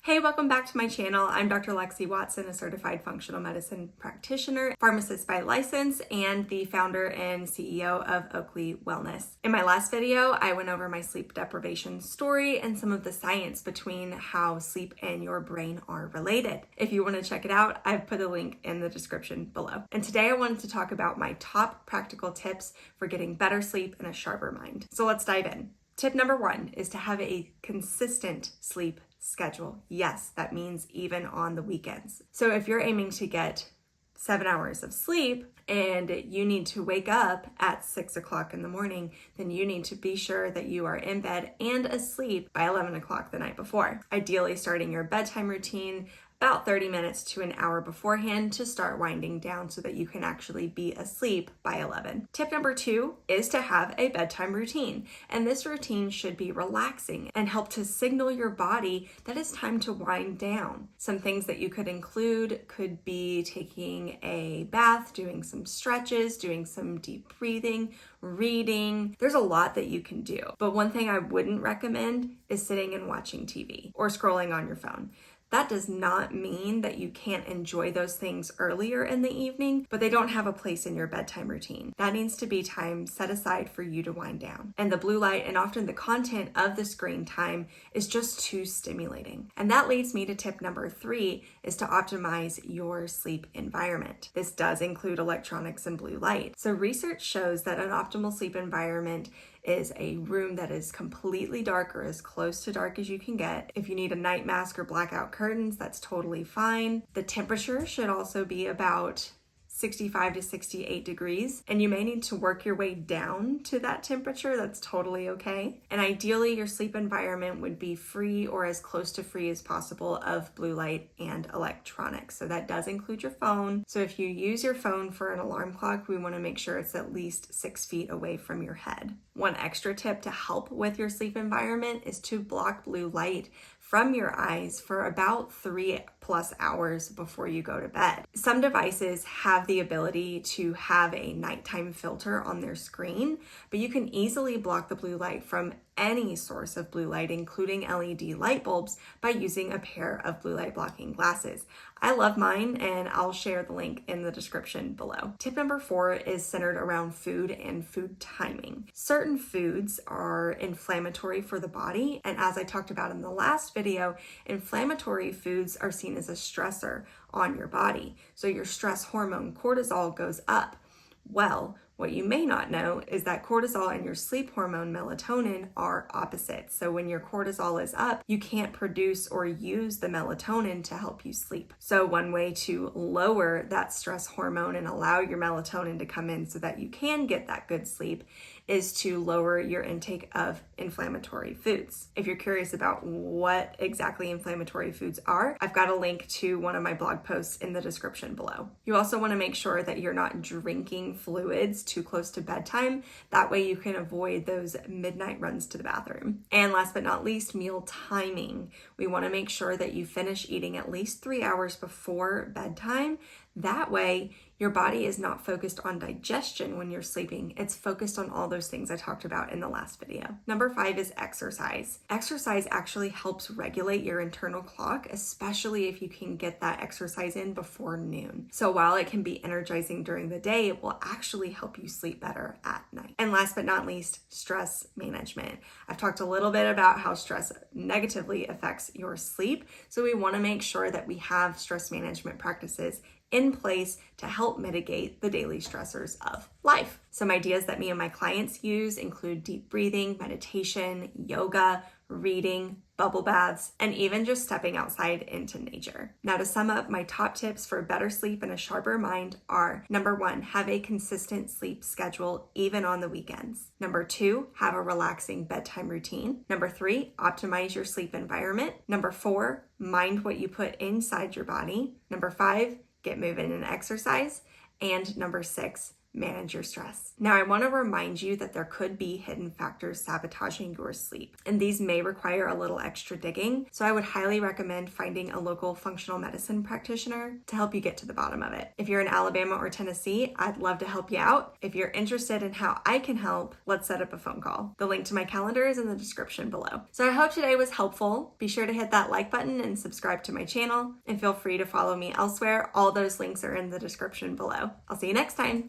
Hey, welcome back to my channel. I'm Dr. Lexi Watson, a certified functional medicine practitioner, pharmacist by license, and the founder and CEO of Oakley Wellness. In my last video, I went over my sleep deprivation story and some of the science between how sleep and your brain are related. If you want to check it out, I've put a link in the description below. And today I wanted to talk about my top practical tips for getting better sleep and a sharper mind. So let's dive in. Tip number 1 is to have a consistent sleep schedule. Yes, that means even on the weekends. So if you're aiming to get 7 hours of sleep and you need to wake up at 6 o'clock in the morning, then you need to be sure that you are in bed and asleep by 11 o'clock the night before. Ideally starting your bedtime routine about 30 minutes to an hour beforehand to start winding down so that you can actually be asleep by 11. Tip number 2 is to have a bedtime routine. And this routine should be relaxing and help to signal your body that it's time to wind down. Some things that you could include could be taking a bath, doing some stretches, doing some deep breathing, reading. There's a lot that you can do. But one thing I wouldn't recommend is sitting and watching TV or scrolling on your phone. That does not mean that you can't enjoy those things earlier in the evening, but they don't have a place in your bedtime routine. That needs to be time set aside for you to wind down. And the blue light and often the content of the screen time is just too stimulating. And that leads me to tip number 3 is to optimize your sleep environment. This does include electronics and blue light. So research shows that an optimal sleep environment is a room that is completely dark or as close to dark as you can get. If you need a night mask or blackout curtains, that's totally fine. The temperature should also be about 65 to 68 degrees, and you may need to work your way down to that temperature. That's totally okay. And ideally, your sleep environment would be free or as close to free as possible of blue light and electronics. So that does include your phone. So if you use your phone for an alarm clock, we want to make sure it's at least 6 feet away from your head. One extra tip to help with your sleep environment is to block blue light from your eyes for about 3+ hours before you go to bed. Some devices have the ability to have a nighttime filter on their screen, but you can easily block the blue light from any source of blue light, including LED light bulbs, by using a pair of blue light blocking glasses. I love mine, and I'll share the link in the description below. Tip number 4 is centered around food and food timing. Certain foods are inflammatory for the body, and as I talked about in the last video, inflammatory foods are seen as a stressor on your body. So your stress hormone cortisol goes up. Well, what you may not know is that cortisol and your sleep hormone melatonin are opposites. So when your cortisol is up, you can't produce or use the melatonin to help you sleep. So one way to lower that stress hormone and allow your melatonin to come in so that you can get that good sleep is to lower your intake of inflammatory foods. If you're curious about what exactly inflammatory foods are, I've got a link to one of my blog posts in the description below. You also want to make sure that you're not drinking fluids too close to bedtime. That way you can avoid those midnight runs to the bathroom. And last but not least, meal timing. We want to make sure that you finish eating at least 3 hours before bedtime. That way, your body is not focused on digestion when you're sleeping. It's focused on all those things I talked about in the last video. Number 5 is exercise. Exercise actually helps regulate your internal clock, especially if you can get that exercise in before noon. So while it can be energizing during the day, it will actually help you sleep better at night. And last but not least, stress management. I've talked a little bit about how stress negatively affects your sleep. So we want to make sure that we have stress management practices in place to help mitigate the daily stressors of life. Some ideas that me and my clients use include deep breathing, meditation, yoga, reading, bubble baths, and even just stepping outside into nature. Now, to sum up, my top tips for better sleep and a sharper mind are: number 1, have a consistent sleep schedule even on the weekends. Number 2, have a relaxing bedtime routine. Number 3, optimize your sleep environment. Number 4, mind what you put inside your body. Number 5, get moving and exercise. And number 6, manage your stress. Now, I want to remind you that there could be hidden factors sabotaging your sleep, and these may require a little extra digging. So I would highly recommend finding a local functional medicine practitioner to help you get to the bottom of it. If you're in Alabama or Tennessee, I'd love to help you out. If you're interested in how I can help, let's set up a phone call. The link to my calendar is in the description below. So I hope today was helpful. Be sure to hit that like button and subscribe to my channel, and feel free to follow me elsewhere. All those links are in the description below. I'll see you next time.